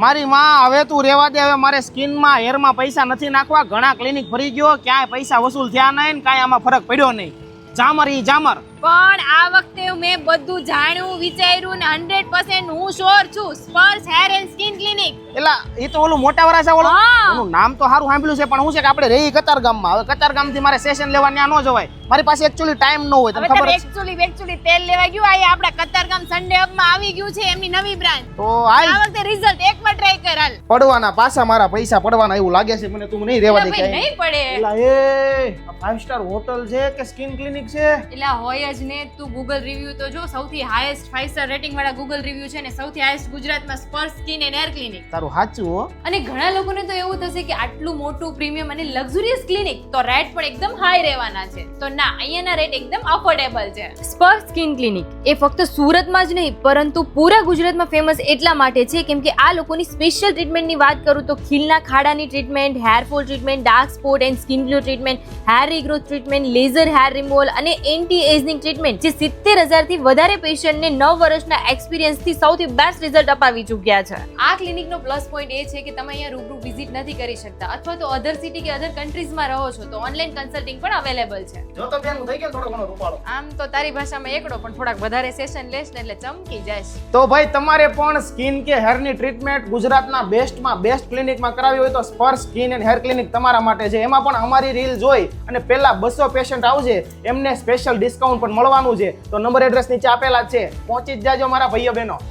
મારી માં હવે તું રેવા દે. હવે મારે સ્કિનમાં હેરમાં પૈસા નથી નાખવા. ઘણા ક્લિનિક ફરી ગયો, ક્યાંય પૈસા વસૂલ થયા નહીં ને કાંઈ આમાં ફરક પડ્યો નહીં. જામર ઈ જામર. પણ આ વખતે મેં બધું જાણ્યું વિચાર્યું ને 100% હું શ્યોર છું. સ્પર્શ હેર એન્ડ સ્કિન ક્લિનિક. એલા એ તો ઓલું મોટા વરા છે ઓલું. હા. એનું નામ તો સારું સાંભળ્યું છે પણ હું છે કે આપણે રહી કતારગામમાં. હવે કતારગામથી મારે સેશન લેવા ત્યાં ન જવાય. મારી પાસે એકચ્યુઅલી ટાઈમ ન હોય. તમને હવે ખબર તમે છે એકચ્યુઅલી તેલ લેવા ગયું આ આપણા કતારગામ સન્ડે હબમાં આવી ગયું છે એમની નવી બ્રાન્ચ. તો આ આય વખતે રિઝલ્ટ એકવાર ટ્રાય કર હાલ. પડવાના પાછા મારા પૈસા પડવાના એવું લાગે છે મને. તું નહીં રેવા દે ભાઈ ક્યાંય. નહીં પડે. એલા એ 5 સ્ટાર હોટલ છે કે સ્કિન ક્લિનિક છે? એટલે હોય જ ને. તું ગૂગલ રિવ્યુ તો જો, સૌથી હાઈએસ્ટ 5 સ્ટાર રેટિંગ વાળા ગૂગલ રિવ્યુ છે ને સૌથી હાઈએસ્ટ ગુજરાતમાં સ્પર્શ સ્કિન એન્ડ હેર ક્લિનિક. તારું સાચું હો. અને ઘણા લોકોને તો એવું થશે કે આટલું મોટું પ્રીમિયમ અને લક્ઝુરિયસ ક્લિનિક તો રેટ પણ એકદમ હાઈ રહેવાના છે. તો ના, અહીંયાના રેટ એકદમ અફોર્ડેબલ છે. સ્પર્શ સ્કિન ક્લિનિક એ ફક્ત સુરતમાં જ નહીં પરંતુ પૂરા ગુજરાતમાં ફેમસ એટલા માટે છે કેમ કે આ લોકોની સ્પેશિયલ ટ્રીટમેન્ટની વાત કરું તો ખીલના ખાડાની treatment, hair fall treatment, dark spot and skin glow treatment, hair regrowth treatment, laser hair removal અને એન્ટી એજિંગ ટ્રીટમેન્ટ જે 70,000 થી વધારે પેશન્ટને 9 વર્ષના એક્સપિરિયન્સથી સૌથી બેસ્ટ રિઝલ્ટ અપાવી ચૂક્યા છે. આ ક્લિનિકનો પ્લસ પોઈન્ટ એ છે કે તમે અહીંયા રૂબરૂ વિઝિટ નથી કરી શકતા અથવા તો અધર સિટી કે અધર કન્ટ્રીઝમાં રહો છો તો ઓનલાઈન કન્સલ્ટિંગ પણ અવેલેબલ છે. જો તો બેન થઈ ગયો થોડો ઘણો રૂપાળો. આમ તો તારી ભાષામાં એકડો પણ થોડાક વધારે સેશન લેશ ને એટલે ચમકી જઈશ. તો ભાઈ તમારે પણ સ્કિન કે હેરની ટ્રીટમેન્ટ ગુજરાતના બેસ્ટમાં બેસ્ટ ક્લિનિકમાં કરાવી હોય તો સ્પર્શ સ્કિન એન્ડ હેર ક્લિનિક તમારા માટે છે. એમાં પણ અમારી રીલ જોઈ અને પહેલા 200 પેશન્ટ આવશે એમને સ્પેશિયલ ડિસ્કાઉન્ટ પણ મળવાનું છે. તો નંબર એડ્રેસ નીચે આપેલા જ છે. પહોંચી જ જાજો મારા ભાઈઓ બહેનો.